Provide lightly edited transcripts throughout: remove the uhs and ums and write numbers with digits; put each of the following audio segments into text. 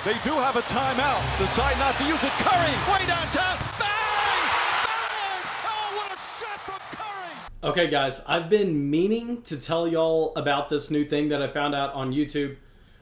They do have a timeout. Decide not to use it. Curry, way downtown. Bang! Bang! Oh, what a shot from Curry! Okay, guys, I've been meaning to tell y'all about this new thing that I found out on YouTube.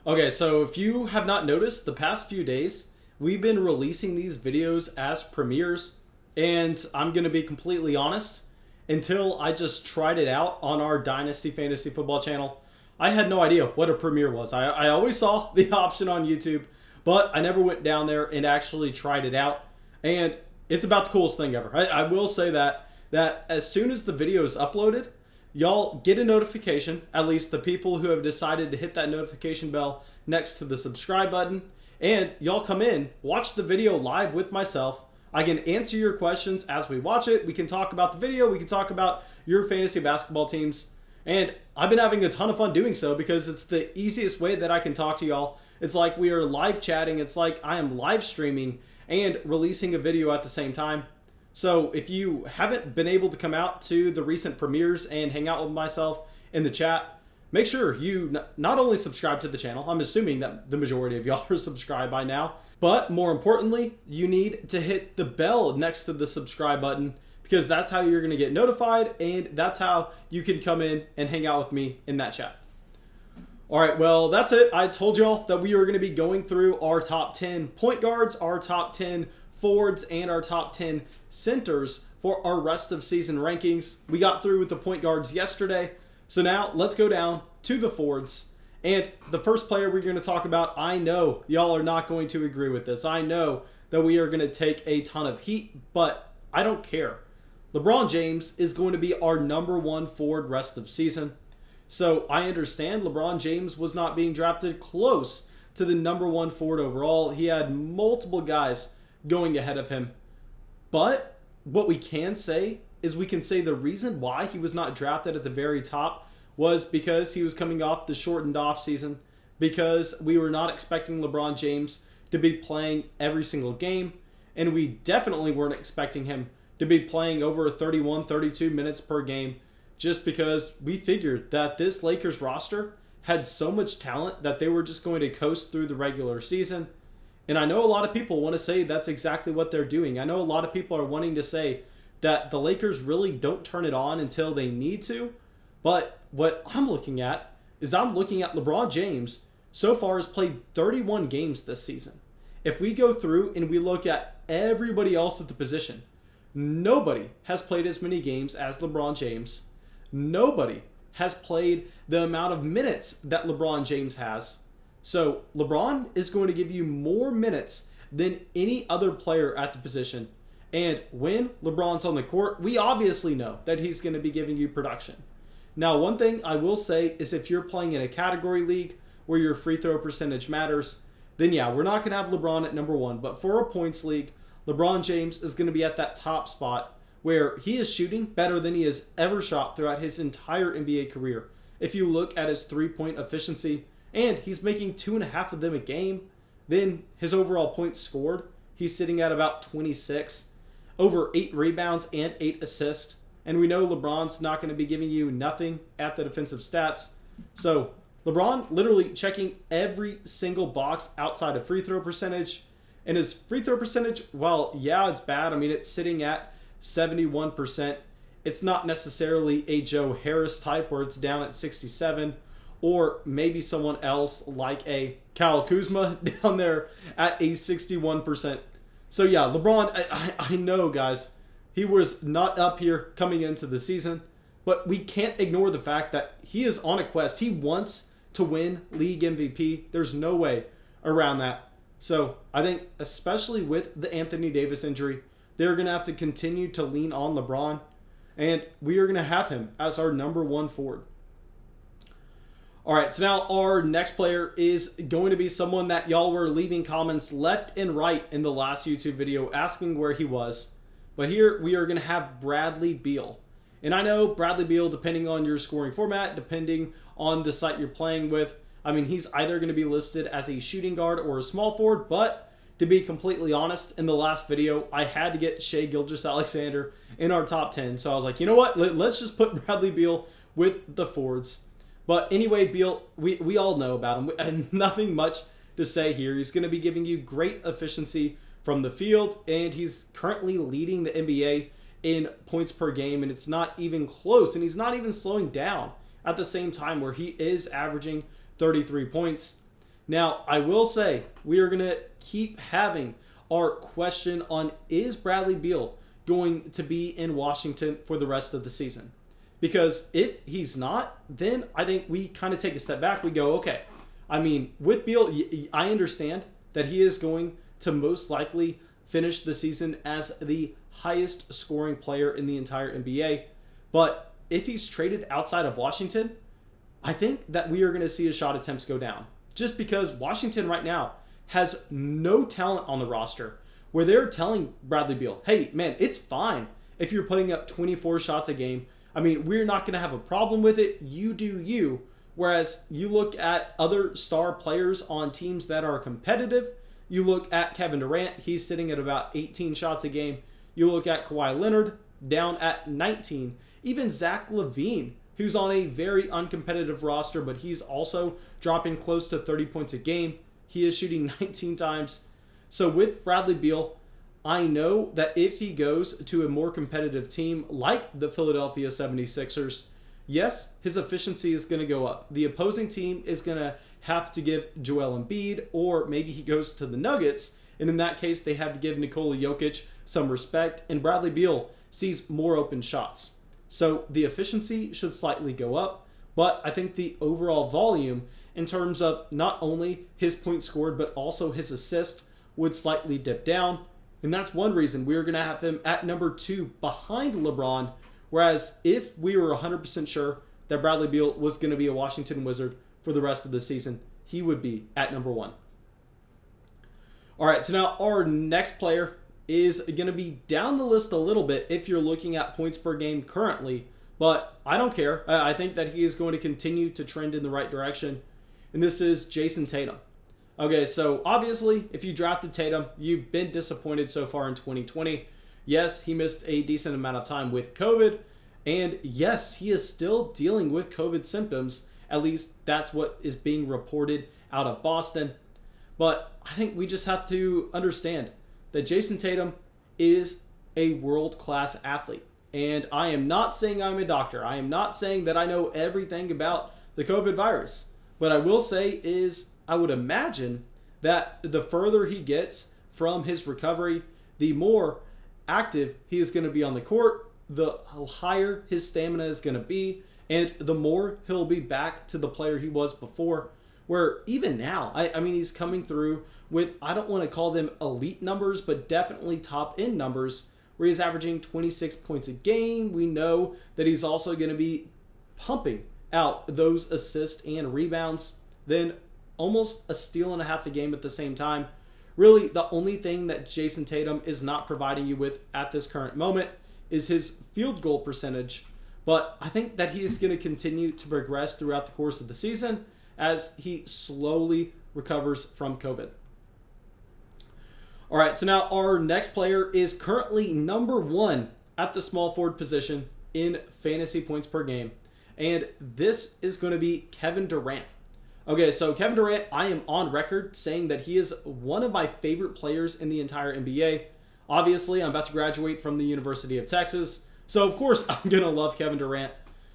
Okay, so if you have not noticed, the past few days, we've been releasing these videos as premieres. And I'm going to be completely honest, until I just tried it out on our Dynasty Fantasy Football channel, I had no idea what a premiere was. I always saw the option on YouTube, but I never went down there and actually tried it out. And it's about the coolest thing ever. I will say that as soon as the video is uploaded, y'all get a notification, at least the people who have decided to hit that notification bell next to the subscribe button, and y'all come in, watch the video live with myself. I can answer your questions as we watch it. We can talk about the video. We can talk about your fantasy basketball teams. And I've been having a ton of fun doing so because it's the easiest way that I can talk to y'all. It's like we are live chatting. It's like I am live streaming and releasing a video at the same time. So if you haven't been able to come out to the recent premieres and hang out with myself in the chat, make sure you not only subscribe to the channel. I'm assuming that the majority of y'all are subscribed by now. But more importantly, you need to hit the bell next to the subscribe button because that's how you're going to get notified and that's how you can come in and hang out with me in that chat. All right, well, that's it. I told y'all that we were going to be going through our top 10 point guards, our top 10 forwards, and our top 10 centers for our rest of season rankings. We got through with the point guards yesterday. So now let's go down to the forwards. And the first player we're going to talk about, I know y'all are not going to agree with this. I know that we are going to take a ton of heat, but I don't care. LeBron James is going to be our number one forward rest of season. So I understand LeBron James was not being drafted close to the number one forward overall. He had multiple guys going ahead of him. But what we can say is we can say the reason why he was not drafted at the very top was because he was coming off the shortened off season, because we were not expecting LeBron James to be playing every single game, and we definitely weren't expecting him to be playing over 31, 32 minutes per game, just because we figured that this Lakers roster had so much talent that they were just going to coast through the regular season. And I know a lot of people want to say that's exactly what they're doing. I know a lot of people are wanting to say that the Lakers really don't turn it on until they need to. But what I'm looking at is I'm looking at LeBron James so far has played 31 games this season. If we go through and we look at everybody else at the position, nobody has played as many games as LeBron James. Nobody has played the amount of minutes that LeBron James has. So LeBron is going to give you more minutes than any other player at the position. And when LeBron's on the court, we obviously know that he's going to be giving you production. Now, one thing I will say is if you're playing in a category league where your free throw percentage matters, then yeah, we're not going to have LeBron at number one. But for a points league, LeBron James is going to be at that top spot where he is shooting better than he has ever shot throughout his entire NBA career. If you look at his three-point efficiency, and he's making 2.5 of them a game, then his overall points scored, he's sitting at about 26, over 8 rebounds and 8 assists. And we know LeBron's not going to be giving you nothing at the defensive stats. So LeBron literally checking every single box outside of free throw percentage. And his free throw percentage, well, yeah, it's bad. I mean, it's sitting at 71%. It's not necessarily a Joe Harris type where it's down at 67, or maybe someone else like a Kyle Kuzma down there at a 61%. So yeah, LeBron, I know, guys, he was not up here coming into the season, but we can't ignore the fact that he is on a quest. He wants to win league MVP. There's no way around that. So I think especially with the Anthony Davis injury, they're going to have to continue to lean on LeBron, and we are going to have him as our number one forward. All right, so now our next player is going to be someone that y'all were leaving comments left and right in the last YouTube video asking where he was. But here we are going to have Bradley Beal. And I know Bradley Beal, depending on your scoring format, depending on the site you're playing with, I mean, he's either going to be listed as a shooting guard or a small forward, but to be completely honest, in the last video, I had to get Shai Gilgeous-Alexander in our top 10. So I was like, you know what? Let's just put Bradley Beal with the forwards. But anyway, Beal, we all know about him. And nothing much to say here. He's going to be giving you great efficiency from the field, and he's currently leading the NBA in points per game, and it's not even close, and he's not even slowing down at the same time where he is averaging 33 points. Now, I will say we are going to keep having our question on, is Bradley Beal going to be in Washington for the rest of the season? Because if he's not, then I think we kind of take a step back. We go, okay, I mean, with Beal, I understand that he is going to most likely finish the season as the highest scoring player in the entire NBA. But if he's traded outside of Washington, I think that we are going to see his shot attempts go down. Just because Washington right now has no talent on the roster where they're telling Bradley Beal, hey, man, it's fine if you're putting up 24 shots a game. I mean, we're not going to have a problem with it. You do you. Whereas you look at other star players on teams that are competitive. You look at Kevin Durant. He's sitting at about 18 shots a game. You look at Kawhi Leonard, down at 19. Even Zach LaVine, who's on a very uncompetitive roster, but he's also dropping close to 30 points a game. He is shooting 19 times. So with Bradley Beal, I know that if he goes to a more competitive team like the Philadelphia 76ers, yes, his efficiency is going to go up. The opposing team is going to have to give Joel Embiid, or maybe he goes to the Nuggets, and in that case, they have to give Nikola Jokic some respect, and Bradley Beal sees more open shots. So the efficiency should slightly go up, but I think the overall volume in terms of not only his points scored, but also his assist would slightly dip down. And that's one reason we're going to have him at number 2 behind LeBron. Whereas if we were 100% sure that Bradley Beal was going to be a Washington Wizard for the rest of the season, he would be at number 1. All right, so now our next player is going to be down the list a little bit if you're looking at points per game currently, but I don't care. I think that he is going to continue to trend in the right direction, and this is Jayson Tatum. Okay, so obviously, if you drafted Tatum, you've been disappointed so far in 2020. Yes, he missed a decent amount of time with COVID, and yes, he is still dealing with COVID symptoms. At least that's what is being reported out of Boston. But I think we just have to understand that Jayson Tatum is a world-class athlete. And I am not saying I'm a doctor. I am not saying that I know everything about the COVID virus. What I will say is I would imagine that the further he gets from his recovery, the more active he is going to be on the court, the higher his stamina is going to be, and the more he'll be back to the player he was before. Where even now, I mean, he's coming through with, I don't want to call them elite numbers, but definitely top-end numbers, where he's averaging 26 points a game. We know that he's also going to be pumping out those assists and rebounds, then almost a steal and a half a game at the same time. Really, the only thing that Jayson Tatum is not providing you with at this current moment is his field goal percentage. But I think that he is going to continue to progress throughout the course of the season as he slowly recovers from COVID. All right, so now our next player is currently number 1 at the small forward position in fantasy points per game. And this is going to be Kevin Durant. Okay, so Kevin Durant, I am on record saying that he is one of my favorite players in the entire NBA. Obviously, I'm about to graduate from the University of Texas, so of course I'm going to love Kevin Durant.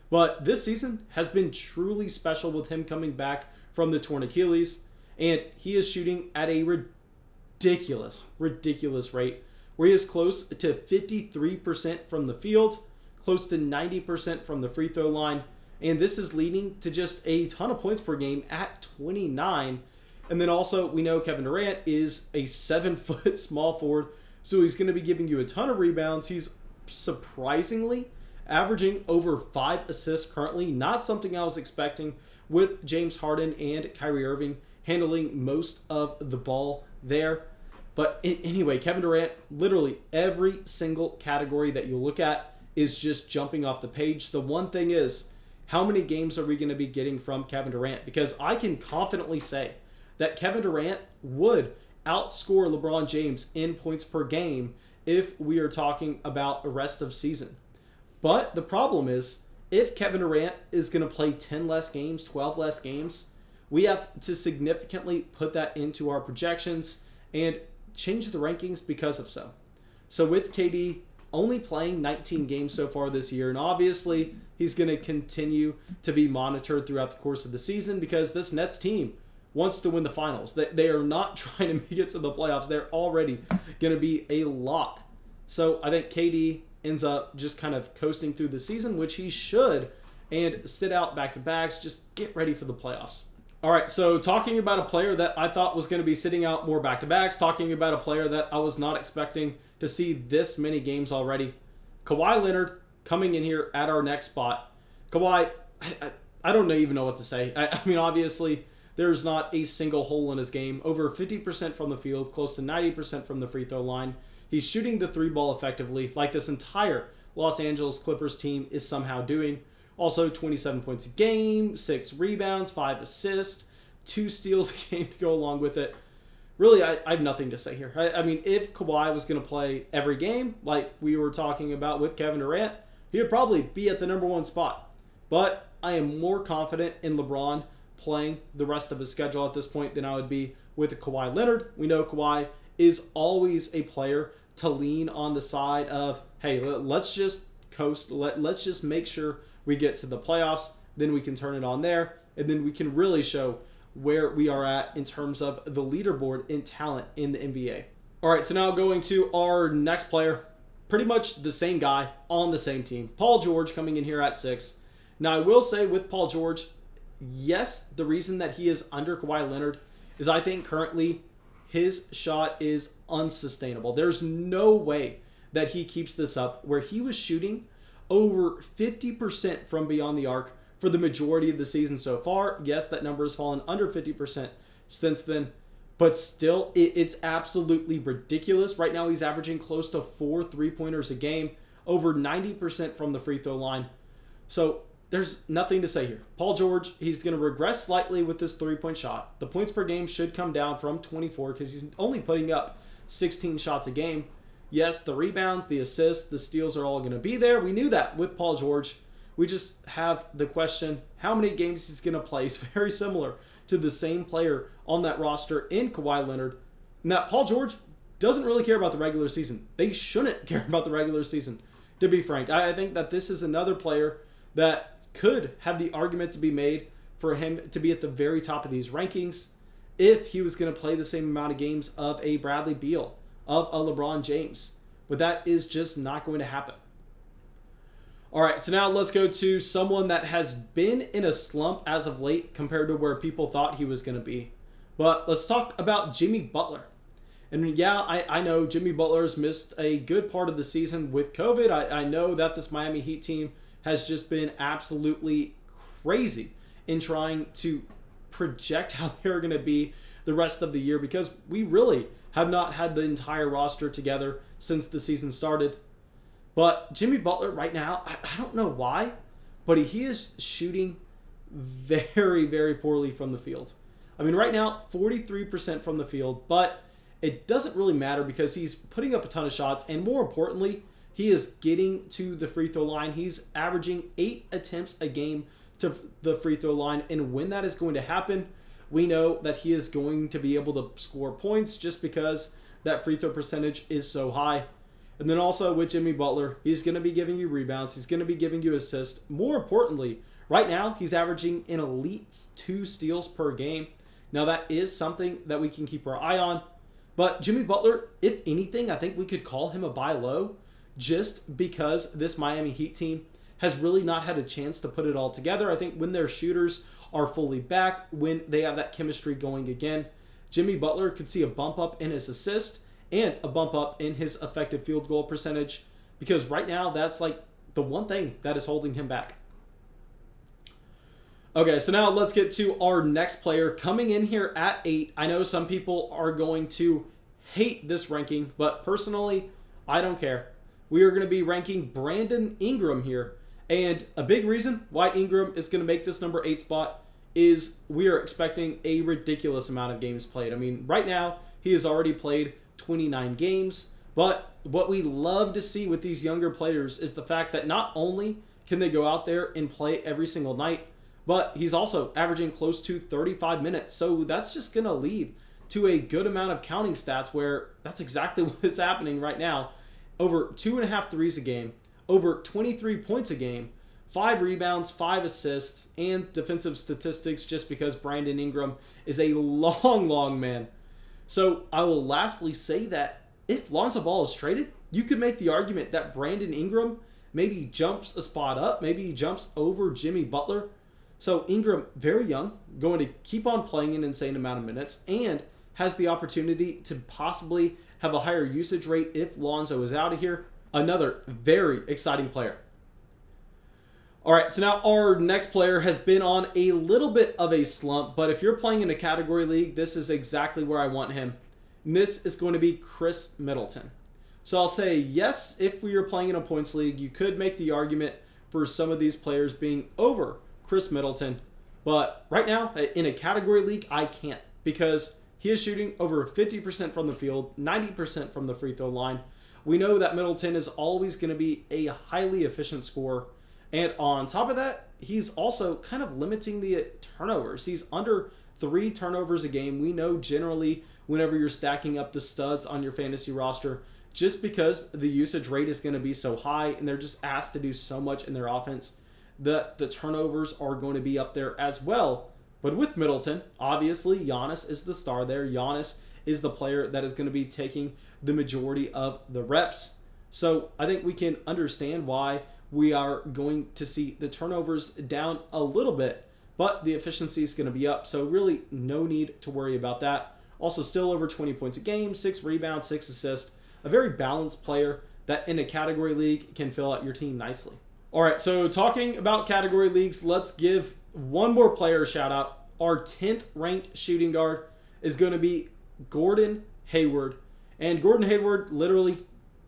But this season has been truly special with him coming back from the torn Achilles, and he is shooting at a ridiculous rate, where he is close to 53% from the field, close to 90% from the free throw line, and this is leading to just a ton of points per game at 29. And then also, we know Kevin Durant is a 7-foot small forward, so he's going to be giving you a ton of rebounds. He's surprisingly averaging over 5 assists currently, not something I was expecting, with James Harden and Kyrie Irving handling most of the ball there. But anyway, Kevin Durant, literally every single category that you look at is just jumping off the page. The one thing is, how many games are we going to be getting from Kevin Durant? Because I can confidently say that Kevin Durant would outscore LeBron James in points per game if we are talking about the rest of season. But the problem is, if Kevin Durant is going to play 10 less games, 12 less games, we have to significantly put that into our projections and change the rankings because of so. So with KD only playing 19 games so far this year, and obviously he's going to continue to be monitored throughout the course of the season because this Nets team wants to win the finals. They are not trying to make it to the playoffs. They're already going to be a lock. So I think KD ends up just kind of coasting through the season, which he should, and sit out back-to-backs, just get ready for the playoffs. All right, so talking about a player that I thought was going to be sitting out more back-to-backs, talking about a player that I was not expecting to see this many games already, Kawhi Leonard coming in here at our next spot. Kawhi, I don't even know what to say. I mean, obviously, there's not a single hole in his game. Over 50% from the field, close to 90% from the free throw line. He's shooting the three ball effectively, like this entire Los Angeles Clippers team is somehow doing. Also, 27 points a game, 6 rebounds, 5 assists, 2 steals a game to go along with it. Really, I have nothing to say here. I mean, if Kawhi was going to play every game, like we were talking about with Kevin Durant, he would probably be at the number 1 spot. But I am more confident in LeBron playing the rest of his schedule at this point than I would be with Kawhi Leonard. We know Kawhi is always a player to lean on the side of, hey, let's just coast. Let's just make sure we get to the playoffs. Then we can turn it on there. And then we can really show where we are at in terms of the leaderboard in talent in the NBA. All right, so now going to our next player. Pretty much the same guy on the same team. Paul George coming in here at 6. Now, I will say with Paul George, yes, the reason that he is under Kawhi Leonard is I think currently his shot is unsustainable. There's no way that he keeps this up where he was shooting over 50% from beyond the arc for the majority of the season so far. Yes, that number has fallen under 50% since then, but still, it's absolutely ridiculous. Right now, he's averaging close to 4 3-pointers a game, over 90% from the free throw line. So there's nothing to say here. Paul George, he's going to regress slightly with this 3-point shot. The points per game should come down from 24 because he's only putting up 16 shots a game. Yes, the rebounds, the assists, the steals are all going to be there. We knew that with Paul George. We just have the question, how many games he's going to play is very similar to the same player on that roster in Kawhi Leonard. Now, Paul George doesn't really care about the regular season. They shouldn't care about the regular season, to be frank. I think that this is another player that could have the argument to be made for him to be at the very top of these rankings if he was going to play the same amount of games of a Bradley Beal, of a LeBron James. But that is just not going to happen. All right, so now let's go to someone that has been in a slump as of late compared to where people thought he was going to be. But let's talk about Jimmy Butler. And yeah, I know Jimmy Butler's missed a good part of the season with COVID. I know that this Miami Heat team has just been absolutely crazy in trying to project how they're going to be the rest of the year because we really have not had the entire roster together since the season started. But Jimmy Butler right now, I don't know why, but he is shooting very, very poorly from the field. I mean, right now, 43% from the field, but it doesn't really matter because he's putting up a ton of shots, and more importantly, he is getting to the free throw line. He's averaging 8 attempts a game to the free throw line, and when that is going to happen, we know that he is going to be able to score points just because that free throw percentage is so high. And then also with Jimmy Butler, he's going to be giving you rebounds. He's going to be giving you assists. More importantly, right now, he's averaging an elite 2 steals per game. Now, that is something that we can keep our eye on. But Jimmy Butler, if anything, I think we could call him a buy low just because this Miami Heat team has really not had a chance to put it all together. I think when their shooters are fully back, when they have that chemistry going again, Jimmy Butler could see a bump up in his assist and a bump up in his effective field goal percentage because right now that's like the one thing that is holding him back. Okay, so now let's get to our next player coming in here at 8. I know some people are going to hate this ranking, but personally, I don't care. We are going to be ranking Brandon Ingram here. And a big reason why Ingram is going to make this number 8 spot is we are expecting a ridiculous amount of games played. I mean, right now, he has already played 29 games. But what we love to see with these younger players is the fact that not only can they go out there and play every single night, but he's also averaging close to 35 minutes. So that's just going to lead to a good amount of counting stats where that's exactly what's happening right now. Over 2.5 threes a game, over 23 points a game, 5 rebounds, 5 assists, and defensive statistics just because Brandon Ingram is a long man. So I will lastly say that if Lonzo Ball is traded, you could make the argument that Brandon Ingram maybe jumps a spot up, maybe he jumps over Jimmy Butler. So Ingram, very young, going to keep on playing an insane amount of minutes and has the opportunity to possibly have a higher usage rate if Lonzo is out of here. Another very exciting player. All right, so now our next player has been on a little bit of a slump, but if you're playing in a category league, this is exactly where I want him. And this is going to be Chris Middleton. So I'll say yes, if we are playing in a points league, you could make the argument for some of these players being over Chris Middleton. But right now, in a category league, I can't because he is shooting over 50% from the field, 90% from the free throw line. We know that Middleton is always going to be a highly efficient scorer. And on top of that, he's also kind of limiting the turnovers. He's under 3 turnovers a game. We know generally whenever you're stacking up the studs on your fantasy roster, just because the usage rate is going to be so high and they're just asked to do so much in their offense, the turnovers are going to be up there as well. But with Middleton, obviously, Giannis is the star there. Giannis is the player that is going to be taking the majority of the reps. So I think we can understand why we are going to see the turnovers down a little bit, but the efficiency is going to be up. So really no need to worry about that. Also still over 20 points a game, 6 rebounds, 6 assists. A very balanced player that in a category league can fill out your team nicely. All right, so talking about category leagues, let's give one more player a shout out. Our 10th ranked shooting guard is going to be Gordon Hayward. And Gordon Hayward, literally,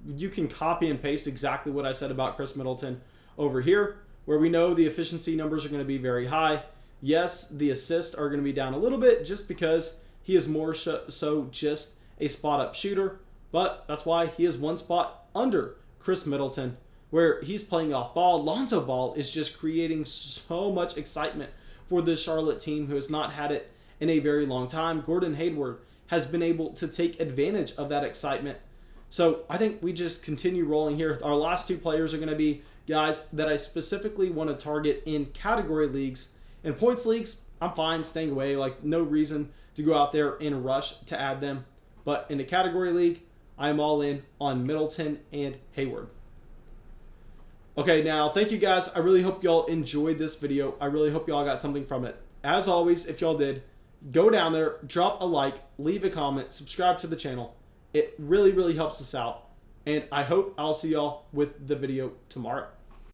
you can copy and paste exactly what I said about Chris Middleton over here, where we know the efficiency numbers are going to be very high. Yes, the assists are going to be down a little bit just because he is more so just a spot-up shooter, but that's why he is one spot under Chris Middleton, where he's playing off ball. Lonzo Ball is just creating so much excitement for this Charlotte team who has not had it in a very long time. Gordon Hayward has been able to take advantage of that excitement. So I think we just continue rolling here. Our last 2 players are going to be guys that I specifically want to target in category leagues. In points leagues, I'm fine staying away. Like, no reason to go out there and rush to add them. But in a category league, I'm all in on Middleton and Hayward. Okay, now, thank you guys. I really hope y'all enjoyed this video. I really hope y'all got something from it. As always, if y'all did, go down there, drop a like, leave a comment, subscribe to the channel. It really helps us out. And I hope I'll see y'all with the video tomorrow.